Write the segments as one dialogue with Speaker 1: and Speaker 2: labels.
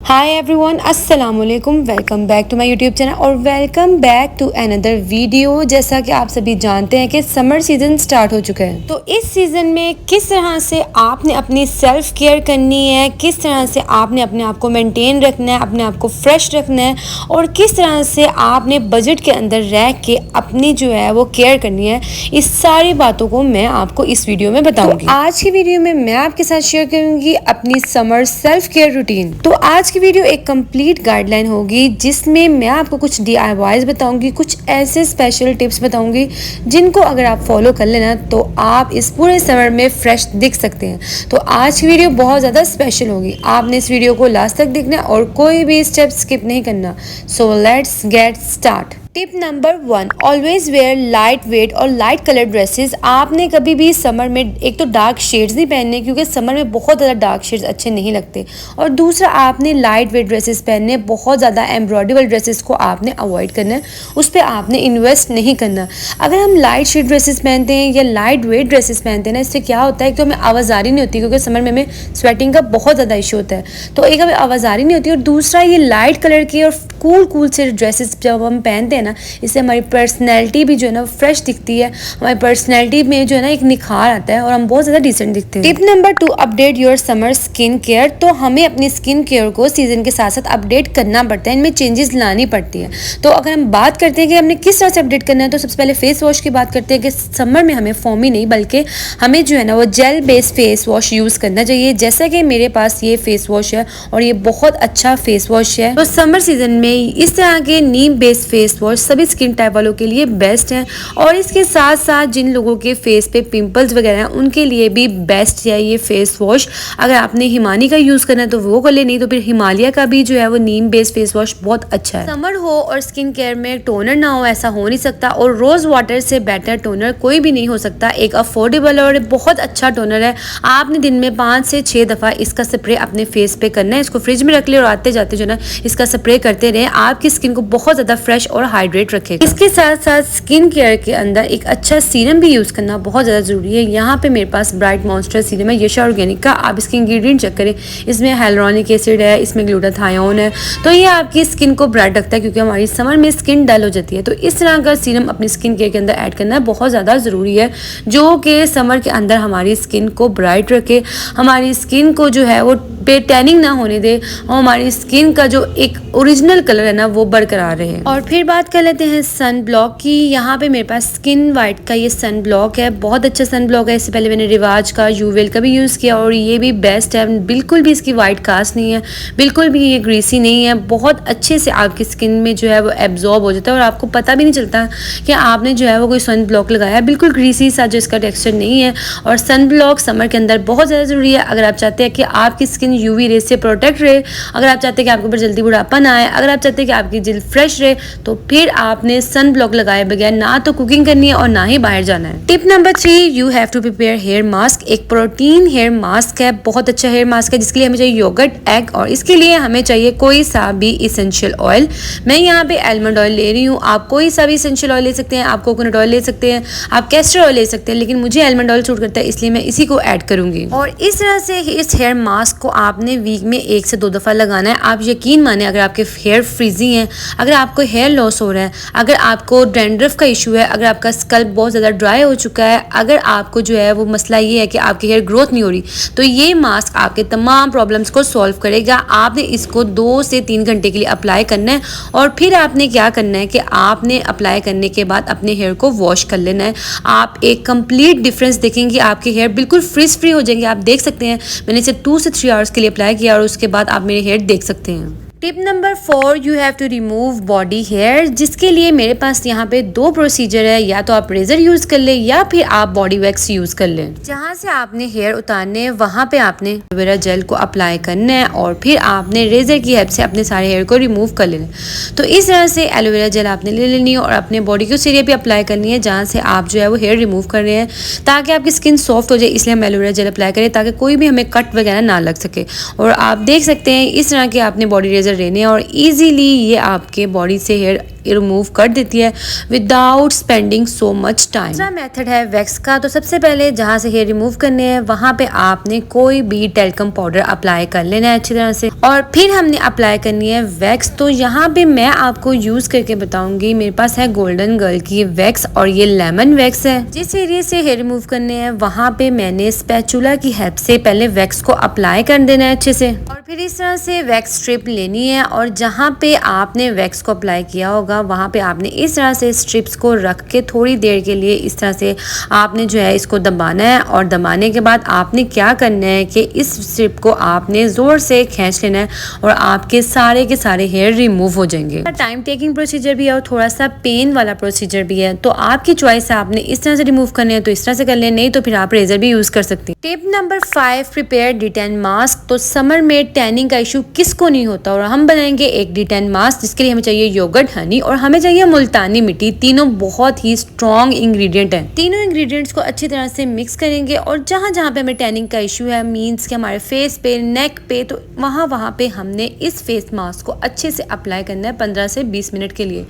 Speaker 1: हाय everyone, अस्सलाम वालेकुम। Welcome back to my YouTube channel और welcome back to another video. जैसा कि आप सभी जानते हैं कि समर सीजन स्टार्ट हो चुका है, तो इस सीजन में किस तरह से आपने अपनी सेल्फ केयर करनी है, किस तरह से आपने अपने आप को मेंटेन रखना है, अपने आप को फ्रेश रखना है और किस तरह से आपने बजट के अंदर रह के अपनी जो है वो केयर करनी है, इस सारी बातों को मैं आपको इस वीडियो में बताऊंगी। तो आज की वीडियो में मैं आपके साथ शेयर करूंगी अपनी समर सेल्फ केयर रूटीन। तो आज वीडियो एक कंप्लीट गाइडलाइन होगी जिसमें मैं आपको कुछ DIYs बताऊंगी, कुछ ऐसे स्पेशल टिप्स बताऊंगी जिनको अगर आप फॉलो कर लेना तो आप इस पूरे समर में फ्रेश दिख सकते हैं। तो आज की वीडियो बहुत ज़्यादा स्पेशल होगी, आपने इस वीडियो को लास्ट तक देखना और कोई भी स्टेप स्किप नहीं करना। So let's get start. Tip number 1, always wear light wait और लाइट कलर ड्रेसेस। आपने कभी भी समर में एक तो डार्क शेड्स नहीं पहनने, क्योंकि समर में बहुत ज़्यादा डार्क शेड्स अच्छे नहीं लगते, और दूसरा आपने लाइट वेट ड्रेसेस पहनने, बहुत ज़्यादा एम्ब्रॉयडरी ड्रेसेस को आपने अवॉइड करना है, उस पर आपने इन्वेस्ट नहीं करना। अगर हम लाइट शेड ड्रेसेस पहनते हैं या लाइट वेट ड्रेसेस पहनते हैं ना, इससे क्या होता है कि हमें आवाज़ारी नहीं होती, क्योंकि समर में हमें स्वेटिंग का बहुत ज़्यादा इशू होता है, तो एक हमें आवाज़ारी नहीं होती, और दूसरा ये लाइट कलर की और कूल से ड्रेसेस जब हम पहनते हैं ना, इससे हमारी पर्सनैलिटी भी जो है ना फ्रेश दिखती है, हमारी पर्सनैलिटी में जो है ना एक निखार आता है और हम बहुत ज़्यादा डिसेंट दिखते हैं। Tip number 2, update your summer skin care. तो हमें अपनी स्किन केयर को सीजन के साथ साथ अपडेट करना पड़ता है, इनमें चेंजेस लानी पड़ती है। तो अगर हम बात करते हैं कि हमने किस तरह से अपडेट करना है, तो सबसे पहले फेस वॉश की बात करते हैं कि समर में हमें फोमी नहीं बल्कि हमें जो है ना वो gel based face wash use करना चाहिए। जैसा कि मेरे पास ये फेस वॉश है और ये बहुत अच्छा फेस वॉश है। तो समर सीजन में इस तरह के नीम बेस्ड फेस वॉश सभी स्किन टाइप वालों के लिए बेस्ट है, और इसके साथ साथ जिन लोगों के फेस पे पिंपल्स वगैरह हैं उनके लिए भी बेस्ट है ये फेस वॉश। अगर आपने हिमानी का यूज़ करना है तो वो कर ले, नहीं तो फिर हिमालय का भी जो है वो नीम बेस्ड फेस वॉश बहुत अच्छा है। समर हो और स्किन केयर में टोनर ना हो, ऐसा हो नहीं सकता, और रोज वाटर से बेटर टोनर कोई भी नहीं हो सकता। एक अफोर्डेबल और बहुत अच्छा टोनर है। आपने दिन में 5 से 6 दफ़ा इसका स्प्रे अपने फेस पे करना है, इसको फ्रिज में रख ले और आते जाते जो ना इसका स्प्रे करते रहे, आपकी स्किन को बहुत ज़्यादा फ्रेश और हाइड्रेट रखेगा। इसके साथ साथ स्किन केयर के अंदर एक अच्छा सीरम भी यूज़ करना बहुत ज़्यादा ज़रूरी है। यहाँ पे मेरे पास ब्राइट मॉन्स्टर सीरम है, यशा ऑर्गेनिक का। आप इसके इंग्रेडिएंट चेक करें, इसमें हाइलुरोनिक एसिड है, इसमें ग्लूटाथायोन है, तो ये आपकी स्किन को ब्राइट रखता है, क्योंकि हमारी समर में स्किन डल हो जाती है। तो इस तरह का सीरम अपनी स्किन केयर के अंदर ऐड करना बहुत ज़्यादा ज़रूरी है, जो कि समर के अंदर हमारी स्किन को ब्राइट रखे, हमारी स्किन को जो है वो टैनिंग ना होने दे, और हमारी स्किन का जो एक ओरिजिनल कलर है ना वो बरकरार रहे। और फिर बात कर लेते हैं सन ब्लॉक की। यहाँ पे मेरे पास स्किन वाइट का ये सन ब्लॉक है, बहुत अच्छा सन ब्लॉक है। इससे पहले मैंने रिवाज का, यूवेल का भी यूज़ किया और ये भी बेस्ट है। बिल्कुल भी इसकी वाइट कास्ट नहीं है, बिल्कुल भी ये ग्रीसी नहीं है, बहुत अच्छे से आपकी स्किन में जो है वो एब्जॉर्ब हो जाता है और आपको पता भी नहीं चलता कि आपने जो है वो कोई सन ब्लॉक लगाया। बिल्कुल ग्रीसी सा जो इसका टेक्सचर नहीं है, और सन ब्लॉक समर के अंदर बहुत ज़्यादा ज़रूरी है। अगर आप चाहते हैं कि आपकी स्किन UV रेज से प्रोटेक्ट रहे, अगर आप चाहते हैं कि आपके ऊपर जल्दी बुढ़ापा ना आए, अगर आप चाहते हैं कि आपकी जल्द फ्रेश रहे, तो फिर आपने सन ब्लॉक लगाए बगैर ना तो कुकिंग करनी है और ना ही बाहर जाना है। Tip number 3, you have to prepare hair mask. एक प्रोटीन हेयर मास्क है, बहुत अच्छा हेयर मास्क है, जिसके लिए हमें चाहिए योगर्ट, एग, और इसके लिए हमें चाहिए कोई सा भी इसेंशियल ऑयल। मैं यहाँ पे आलमंड ऑयल ले रही हूँ, आप कोई सा भी इसेंशियल ऑयल ले सकते हैं, आप कोकोनट ऑयल ले सकते हैं, आप कैस्टर ऑयल ले सकते हैं, लेकिन मुझे आलमंड ऑयल सूट करता है, इसलिए मैं इसी को ऐड करूंगी। और इस तरह से इस हेयर मास्क को आपने वीक में 1 से 2 दफ़ा लगाना है। आप यकीन माने, अगर आपके हेयर फ्रीजी हैं, अगर आपको हेयर लॉस हो रहा है, अगर आपको डैंड्रफ का इशू है, अगर आपका स्कल्प बहुत ज़्यादा ड्राई हो चुका है, अगर आपको जो है वो मसला ये है कि आपकी हेयर ग्रोथ नहीं हो रही, तो ये मास्क आपके तमाम प्रॉब्लम्स को सॉल्व करेगा। आपने इसको 2 से 3 घंटे के लिए अप्लाई करना है, और फिर आपने क्या करना है कि आपने अप्लाई करने के बाद अपने हेयर को वॉश कर लेना है। आप एक कंप्लीट डिफरेंस देखेंगे, आपके हेयर बिल्कुल फ्रिज फ्री हो जाएंगे। आप देख सकते हैं मैंने इसे 2 से 3 आवर्स के लिए अप्लाई किया और उसके बाद आप मेरे हेयर देख सकते हैं। Tip number 4, you have to remove body hair, जिसके लिए मेरे पास यहाँ पे 2 प्रोसीजर है। या तो आप रेजर यूज़ कर ले या फिर आप बॉडी वैक्स यूज़ कर लें। जहाँ से आपने हेयर उतारने हैं वहाँ पे आपने एलोवेरा जेल को अप्लाई करना है, और फिर आपने रेजर की हेल्प से अपने सारे हेयर को रिमूव कर लेना है। तो इस तरह से एलोवेरा जेल आपने ले लेनी है और अपने बॉडी के उस एरिया पे अप्लाई करनी है जहाँ से आप जो है वो हेयर रिमूव कर रहे हैं, ताकि आपकी स्किन सॉफ्ट हो जाए। इसलिए हम एलोवेरा जेल अप्लाई करें ताकि कोई भी हमें कट वगैरह ना लग सके। और आप देख सकते हैं इस तरह के आपने बॉडी रेजर लेने और इजीली ये आपके बॉडी से हेयर रिमूव कर देती है without spending so much time. दूसरा मेथड है वैक्स का। तो सबसे पहले जहाँ से हेयर रिमूव करने हैं वहाँ पे आपने कोई भी टेल्कम पाउडर अप्लाई कर लेना है अच्छी तरह से, और फिर हमने अप्लाई करनी है वैक्स। तो यहाँ पे मैं आपको यूज करके बताऊंगी। मेरे पास है गोल्डन गर्ल की वैक्स और ये लेमन वैक्स है। जिस एरिया से हेयर रिमूव करने हैं वहाँ पे मैंने स्पैचुला की हेल्प से पहले वैक्स को अप्लाई कर देना है अच्छे से, और फिर इस तरह से वैक्स स्ट्रिप लेनी है, और जहाँ पे आपने वैक्स को अप्लाई किया होगा वहाँ पे आपने इस तरह से स्ट्रिप्स को रख के थोड़ी देर के लिए इस तरह से आपने जो है इसको दबाना है, और दबाने के बाद आपने क्या करना है कि इस स्ट्रिप को आपने जोर से खींच लेना है और आपके सारे के सारे हेयर रिमूव हो जाएंगे। टाइम टेकिंग प्रोसीजर भी है और थोड़ा सा पेन वाला प्रोसीजर भी है, तो आपकी चॉइस है। आपने इस तरह से रिमूव करने हैं तो इस तरह से कर लें, नहीं तो फिर आप रेजर भी यूज कर सकते हैं। Tip number 5, prepare detain mask. तो समर में टैनिंग का इशू किसको नहीं होता, और हम बनाएंगे एक डिटेन मास्क जिसके लिए हमें चाहिए योगर्ट, हनी और हमें चाहिए मुल्तानी मिट्टी। तीनों बहुत ही स्ट्रॉन्ग इंग्रेडिएंट हैं। तीनों इंग्रेडिएंट्स को अच्छी तरह से मिक्स करेंगे, और जहाँ जहाँ पे हमें टैनिंग का इशू है, मीन्स कि हमारे फेस पे, नेक पे, तो वहाँ पे हमने इस फेस मास्क को अच्छे से अप्लाई करना है 15 से 20 मिनट के लिए।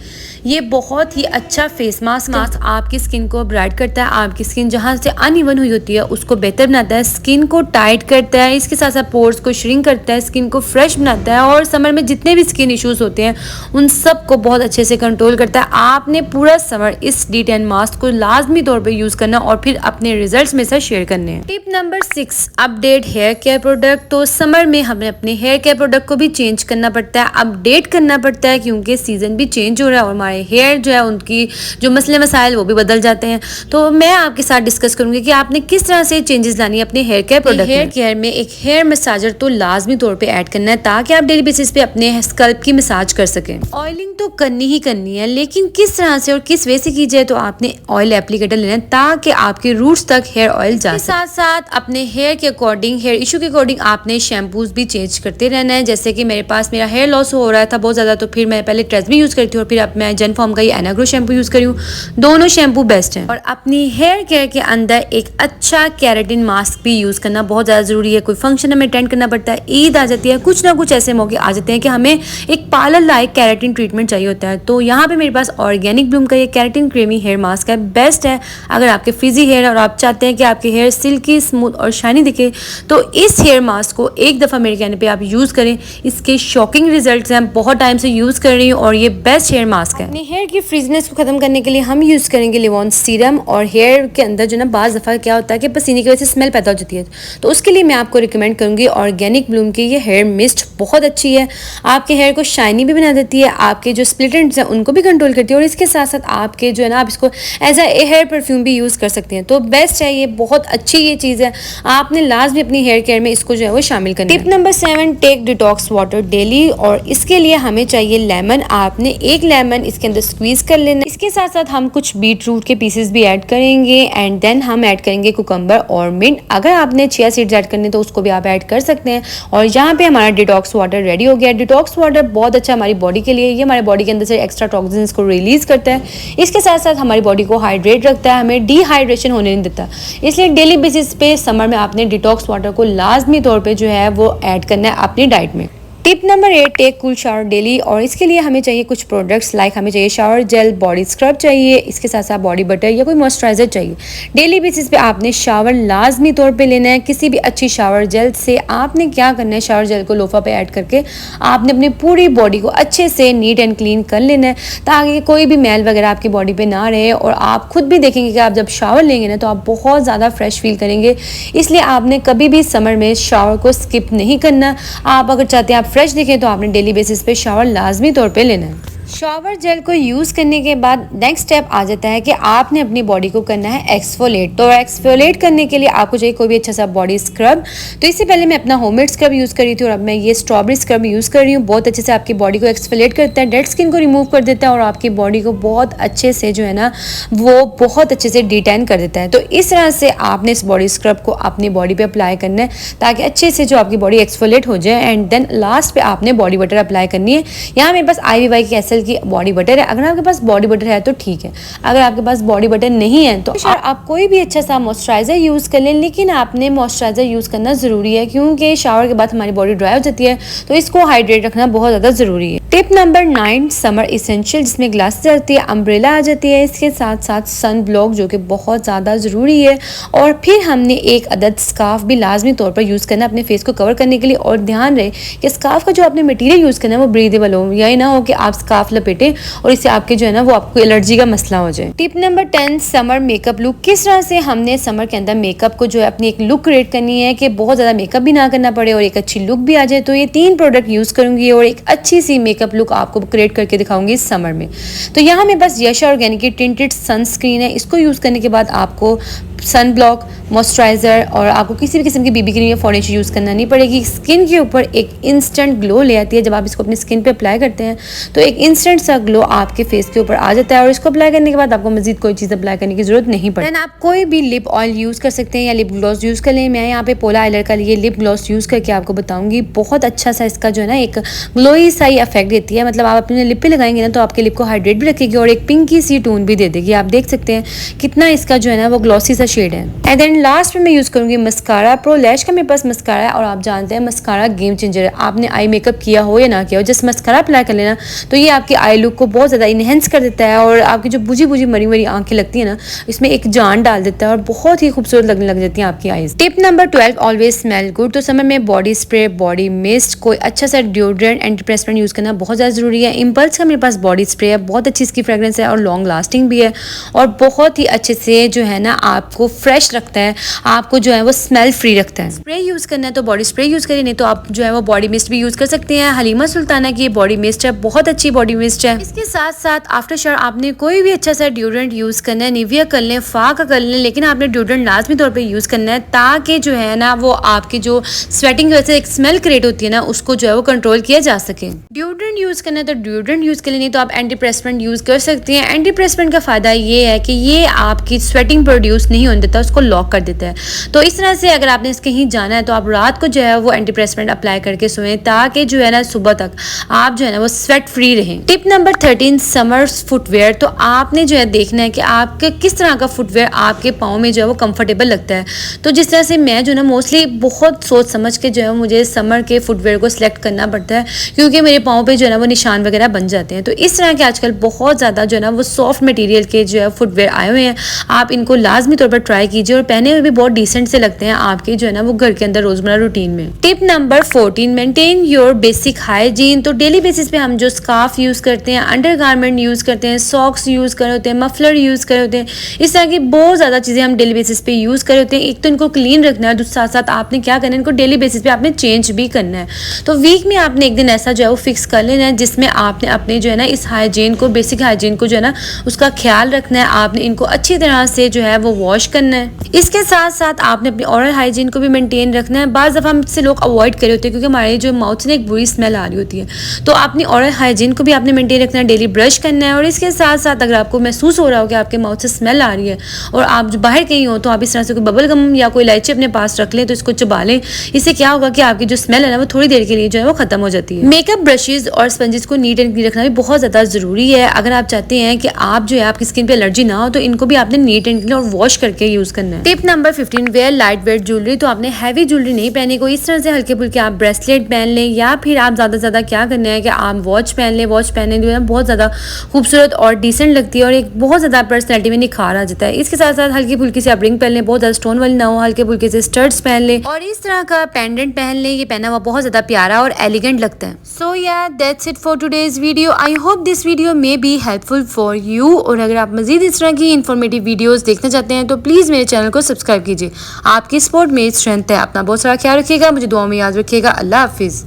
Speaker 1: ये बहुत ही अच्छा फेस मास्क आपकी स्किन को ब्राइट करता है। आपकी स्किन जहाँ से अनइवन हुई होती है उसको बेहतर बनाता है, स्किन को टाइट करता है, इसके साथ साथ पोर्स को श्रिंक करता है, स्किन को फ्रेश बनाता है, और समर में जितने भी स्किन इश्यूज होते हैं उन सब को बहुत अच्छे से कंट्रोल करता है। आपने पूरा समर इस D10 मास्क को लाजमी तौर पर यूज करना और फिर अपने रिजल्ट में से शेयर करने हैं। Tip number 6, update hair care product. तो समर में हमें अपने हेयर केयर प्रोडक्ट को भी चेंज करना पड़ता है, अपडेट करना पड़ता है, क्योंकि सीजन भी चेंज हो रहा है और हमारे हेयर जो है उनकी जो मसले मसाइल वो भी बदल जाते हैं। तो मैं आपके साथ डिस्कस करूंगी कि आपने किस तरह से चेंजेस लानी है अपने hair care product. Hair care में एक हेयर मसाजर तो लाजमी तौर पे ऐड करना है ताकि आप डेली बेसिस पे अपने स्कल्प की मसाज कर सकें। ऑयलिंग तो करनी ही करनी है, लेकिन किस तरह से और किस वे से की जाए, तो आपने ऑयल एप्लीकेटर लेना है ताकि आपके रूट्स तक हेयर ऑयल जा सके। साथ साथ अपने हेयर के अकॉर्डिंग, हेयर इशू के अकॉर्डिंग आपने शैम्पूज भी चेंज करते रहना है। जैसे कि मेरे पास मेरा हेयर लॉस हो रहा था बहुत ज़्यादा, तो फिर मैं पहले ट्रेसमी यूज़ करती हूँ और फिर अब मैं जेनफॉर्म का ये एनाग्रो शैम्पू यूज़ करी हूँ। दोनों शैम्पू बेस्ट हैं। और अपनी हेयर केयर के अंदर एक अच्छा केराटिन मास्क भी यूज़ करना बहुत ज़्यादा ज़रूरी है। कोई फंक्शन हमें अटेंड करना पड़ता है, ईद आ जाती है, कुछ ना कुछ ऐसे मौके आ जाते हैं कि हमें एक पार्लर लाइक केराटिन ट्रीटमेंट चाहिए होता है। तो यहाँ पे मेरे पास ऑर्गेनिक ब्लूम का ये केराटिन क्रीमी हेयर मास्क है, बेस्ट है अगर आपके फ्रीजी हेयर और आप चाहते हैं कि आपके हेयर सिल्की, स्मूथ और शाइनी दिखे। तो इस हेयर मास्क को एक दफ़ा मेरे कहने पे आप यूज़ करें, इसके शॉकिंग रिजल्ट्स हैं। बहुत टाइम से यूज़ कर रही हूँ और ये बेस्ट हेयर मास्क है। अपने हेयर की फ्रीजनेस को ख़त्म करने के लिए हम यूज़ करेंगे लिवॉन सीरम। और हेयर के अंदर जो ना बाज़ दफ़ा क्या होता है कि पसीने की वजह से स्मेल पैदा हो जाती है, तो उसके लिए मैं आपको रिकमेंड करूँगी ऑर्गेनिक ब्लूम की ये हेयर मिस्ट। बहुत अच्छी है, आपके हेयर को शाइनी भी बना देती है, आपके जो स्प्लिट एंड्स हैं उनको भी कंट्रोल करती है, और इसके साथ साथ आपके जो है ना आप इसको एज ए हेयर परफ्यूम भी यूज़ कर सकते हैं। तो बेस्ट है ये, बहुत अच्छी ये चीज़ है, आपने लाजमी अपनी हेयर केयर में इसको जो है वो शामिल करना है। Tip number 7, take detox water daily. और इसके लिए हमें चाहिए लेमन। आपने एक लेमन इसके अंदर स्क्वीज कर लेना। इसके साथ साथ हम कुछ बीट रूट के पीसेस भी ऐड करेंगे, एंड देन हम ऐड करेंगे कुकम्बर और मिंट। अगर आपने चिया सीड्स ऐड करने तो उसको भी आप ऐड कर सकते हैं। और यहाँ पे हमारा डिटॉक्स वाटर रेडी हो गया। डिटॉक्स वाटर बहुत अच्छा हमारी बॉडी के लिए, ये हमारे बॉडी के अंदर से एक्स्ट्रा टॉक्सिन्स को रिलीज करता है, इसके साथ साथ हमारी बॉडी को हाइड्रेट रखता है, हमें डिहाइड्रेशन होने नहीं देता। इसलिए डेली बेसिस पे समर में आपने डिटॉक्स वाटर को लाजमी तौर पे जो है वो ऐड करना है अपनी डाइट में। Tip number 8, take cool shower daily. और इसके लिए हमें चाहिए कुछ प्रोडक्ट्स, लाइक हमें चाहिए शावर जेल, बॉडी स्क्रब चाहिए, इसके साथ साथ बॉडी बटर या कोई मॉइस्चराइजर चाहिए। डेली बेसिस पे आपने शावर लाजमी तौर पे लेना है किसी भी अच्छी शावर जेल से। आपने क्या करना है, शावर जेल को लोफा पे ऐड करके आपने अपनी पूरी बॉडी को अच्छे से नीट एंड क्लीन कर लेना है ताकि कोई भी मैल वगैरह आपकी बॉडी पे ना रहे। और आप खुद भी देखेंगे कि आप जब शावर लेंगे ना तो आप बहुत ज़्यादा फ्रेश फील करेंगे। इसलिए आपने कभी भी समर में शावर को स्किप नहीं करना। आप अगर चाहते हैं आप फ्रेश दिखें तो आपने डेली बेसिस पे शावर लाजमी तौर पे लेना है। शावर जेल को यूज़ करने के बाद नेक्स्ट स्टेप आ जाता है कि आपने अपनी बॉडी को करना है एक्सफोलेट। तो एक्सफोलेट करने के लिए आपको चाहिए कोई भी अच्छा सा बॉडी स्क्रब। तो इससे पहले मैं अपना होममेड स्क्रब यूज़ कर रही थी और अब मैं ये स्ट्रॉबेरी स्क्रब यूज़ कर रही हूँ। बहुत अच्छे से आपकी बॉडी को एक्सफोलेट करता है, डेड स्किन को रिमूव कर देता है और आपकी बॉडी को बहुत अच्छे से जो है ना वो बहुत अच्छे से डिटेन कर देता है। तो इस तरह से आपने इस बॉडी स्क्रब को अपनी बॉडी पर अप्लाई करना है ताकि अच्छे से जो आपकी बॉडी एक्सफोलेट हो जाए। एंड देन लास्ट पे आपने बॉडी बटर अप्लाई करनी है। यहाँ मेरे पास IVY की एसेंस की बॉडी बटर है। अगर आपके पास बॉडी बटर है तो ठीक है, अगर आपके पास बॉडी बटर नहीं है तो आप कोई भी अच्छा सा मॉइस्चराइजर यूज़ कर लें, लेकिन आपने मॉइस्चराइजर यूज़ करना ज़रूरी है क्योंकि शावर के बाद हमारी बॉडी ड्राई हो जाती है, तो इसको हाइड्रेट रखना बहुत ज़्यादा ज़रूरी है। टिप नंबर 9 समर इसेंशियल, जिसमें ग्लासेस आती है, अम्ब्रेला आ जाती है, इसके साथ साथ सन ब्लॉक जो कि बहुत ज़्यादा ज़रूरी है, और फिर हमने एक अदद स्कार्फ भी लाजमी तौर पर यूज़ करना है अपने फेस को कवर करने के लिए। और ध्यान रहे कि स्कार्फ का जो आपने मटेरियल यूज़ करना है वो ब्रीदेबल हो, यही ना हो कि आप स्कार्फ लपेटें और इससे आपके जो है ना वो आपको एलर्जी का मसला हो जाए। Tip number 10 summer makeup look, किस तरह से हमने समर के अंदर मेकअप को जो है अपनी एक लुक क्रिएट करनी है कि बहुत ज़्यादा मेकअप भी ना करना पड़े और एक अच्छी लुक भी आ जाए। तो ये 3 प्रोडक्ट यूज़ करूँगी और एक अच्छी सी मेकअप लुक आपको क्रिएट करके दिखाऊंगी इस समर में। तो यहाँ मेरे पास यशा ऑर्गेनिक की टिंटेड सनस्क्रीन है, इसको यूज़ करने के बाद आपको सन ब्लॉक, मॉइस्चराइज़र और आपको किसी भी किस्म की बीबी क्रीम या फाउंडेशन यूज़ करना नहीं पड़ेगी। स्किन के ऊपर एक इंस्टेंट ग्लो ले आती है, जब आप इसको अपनी स्किन पे अप्लाई करते हैं तो एक इंस्टेंट सा ग्लो आपके फेस के ऊपर आ जाता है और इसको अप्लाई करने के बाद आपको मजीद कोई चीज़ अप्लाई करने की जरूरत नहीं पड़ती। आप कोई भी लिप ऑयल यूज़ कर सकते हैं या लिप ग्लॉस यूज़ कर लें। मैं यहाँ पे पोला आइलर का लिए लिप ग्लॉस यूज़ करके आपको बताऊँगी, बहुत अच्छा सा इसका जो है ना एक ग्लोई सा ही इफेक्ट देती है, मतलब आप अपने लिप पे लगाएंगे ना तो आपके लिप को हाइड्रेट भी रखेगी और एक पिंकी सी टोन भी दे देगी। आप देख सकते हैं कितना इसका जो है ना वो ग्लॉसी सा शेड है। एंड देन लास्ट में मैं यूज़ करूँगी मस्कारा। प्रो लैश का मेरे पास मस्कारा है और आप जानते हैं मस्कारा गेम चेंजर है। आपने आई मेकअप किया हो या ना किया हो, जस्ट मस्कारा अप्लाई कर लेना तो ये आपकी आई लुक को बहुत ज़्यादा इनहेंस कर देता है और आपकी जो बुझी बुझी मरी मरी आंखें लगती है ना इसमें एक जान डाल देता है और बहुत ही खूबसूरत लगने लग जाती हैं आपकी eyes. Tip number 12 always smell good. तो समर में बॉडी स्प्रे, बॉडी मिस्ट, कोई अच्छा सा डिओड्रेंट, एंटीपर्स्पिरेंट यूज़ करना बहुत ज़्यादा ज़रूरी है। इम्पल्स का मेरे पास बॉडी स्प्रे है, बहुत अच्छी इसकी फ्रेग्रेंस है और लॉन्ग लास्टिंग भी है और बहुत ही अच्छे से जो है ना आपको फ्रेश रखता है, आपको जो है वो स्मेल फ्री रखता है। स्प्रे यूज़ करना है तो बॉडी स्प्रे यूज़ करिए, नहीं तो आप जो है वो बॉडी मिस्ट भी यूज़ कर सकते हैं। हलीमा सुल्ताना की बॉडी मिस्ट है, बहुत अच्छी बॉडी मिस्ट है। इसके साथ साथ आफ्टर शावर आपने कोई भी अच्छा सा डिओड्रेंट यूज़ करना है, निविया कर लें, फा का कर लें, लेकिन आपने डिओड्रेंट लाजमी तौर पर यूज़ करना है ताकि जो है ना वो आपकी जो स्वेटिंग की वजह से एक स्मेल क्रिएट होती है ना उसको जो है वो कंट्रोल किया जा सके। डिओड्रेंट यूज़ करना है तो डिओड्रेंट यूज़ कर लें, नहीं तो आप एंटीपर्स्पिरेंट यूज़ कर सकते हैं। एंटीपर्स्पिरेंट का फ़ायदा ये है कि ये आपकी स्वेटिंग प्रोड्यूस नहीं होने देता, उसको लॉक कर देता है। तो इस तरह से अगर आपने कहीं जाना है तो आप रात को जो है वो एंटीपर्स्पिरेंट अप्लाई करके सोएं ताकि जो है ना सुबह तक आप जो है ना वो स्वेट फ्री रहें। Tip number 13 summer footwear. तो आपने जो है देखना है कि आपके किस तरह का फुटवेयर आपके पाँव में जो है वो कंफर्टेबल लगता है। तो जिस तरह से मैं जो है ना मोस्टली बहुत सोच समझ के जो है मुझे समर के फुटवेयर को सिलेक्ट करना पड़ता है क्योंकि मेरे पाँव पे जो है ना वो निशान वगैरह बन जाते हैं। तो इस तरह के आजकल बहुत ज़्यादा जो है ना वो सॉफ्ट मटेरियल के जो है फुटवेयर आए हुए हैं, आप इनको लाजमी तौर पर ट्राई कीजिए और पहने हुए भी बहुत डिसेंट से लगते हैं आपके जो है ना वो घर के अंदर रोजमर्रा रूटीन में। Tip number 14 maintain your basic hygiene. तो डेली बेसिस पे हम जो स्कार्फ यूज़ करते हैं, अंडरगारमेंट यूज़ करते हैं, सॉक्स यूज़ कर होते हैं, मफलर यूज़ कर होते हैं, इस तरह की बहुत ज़्यादा चीज़ें हम डेली बेसिस पे यूज़ कर होते हैं। एक तो इनको क्लीन रखना है, साथ साथ आपने क्या करना है, इनको डेली बेसिस पे आपने चेंज भी करना है। तो वीक में आपने एक दिन ऐसा जो है वो फिक्स कर लेना है जिसमें आपने अपने जो है ना इस हाइजीन को, बेसिक हाइजीन को जो है ना उसका ख्याल रखना है। आपने इनको अच्छी तरह से जो है वो वॉश करना है। इसके साथ साथ आपने अपनी ओरल हाइजीन को भी मेंटेन रखना है। बाज़ दफ़ा हमसे लोग अवॉइड कर होते हैं क्योंकि हमारे जो माउथ से एक बुरी स्मेल आ रही होती है, तो अपनी ओरल हाइजीन को भी आपने मेंटेन रखना है, डेली ब्रश करना है। और इसके साथ साथ अगर आपको महसूस हो रहा हो कि आपके माउथ से स्मेल आ रही है और आप जो बाहर कहीं हो तो आप इस तरह से कोई बबल गम या कोई इलायची अपने पास रख लें, तो इसको चबा लें। इससे क्या होगा कि आपकी जो स्मेल है ना वो थोड़ी देर के लिए जो है वो खत्म हो जाती है। मेकअप ब्रशेज और स्पंजेस को नीट एंड क्लीन रखना भी बहुत ज़्यादा ज़रूरी है। अगर आप चाहते हैं कि आप जो है आपकी स्किन पे एलर्जी ना हो तो इनको भी आपने नीट एंड क्लीन और वॉश करके यूज़ करना है। Tip number 15 wear light weight jewellery. तो आपने हैवी ज्वेलरी नहीं पहनी, कोई इस तरह से हल्के फुल्के आप ब्रेसलेट पहन लें या फिर आप ज़्यादा से ज़्यादा क्या करना है कि आप वॉच पहन लें। वॉच पहनने जो है बहुत ज़्यादा खूबसूरत और डिसेंट लगती है और एक बहुत ज़्यादा पर्सनैलिटी में निखार आ जाता है। इसके साथ साथ हल्की फुल्की से आप रिंग पहन लें, बहुत ज़्यादा स्टोन वाली ना हो, हल्के फुल्के से स्टड्स पहन लें और इस तरह का पेंडेंट पहन लें। ये पहना हुआ बहुत ज़्यादा प्यारा और एलिगेंट लगता है। सो या that's it for today's video. I hope this video may be helpful for you. और अगर आप मजीद इस तरह की इन्फॉर्मेटिव वीडियोज़ देखना चाहते हैं तो प्लीज़ मेरे चैनल को सब्सक्राइब कीजिए। आपकी सपोर्ट मेरी स्ट्रेंथ है। अपना बहुत सारा ख्याल रखिएगा, मुझे दुआ में याद रखिएगा। अल्लाह हाफिज़।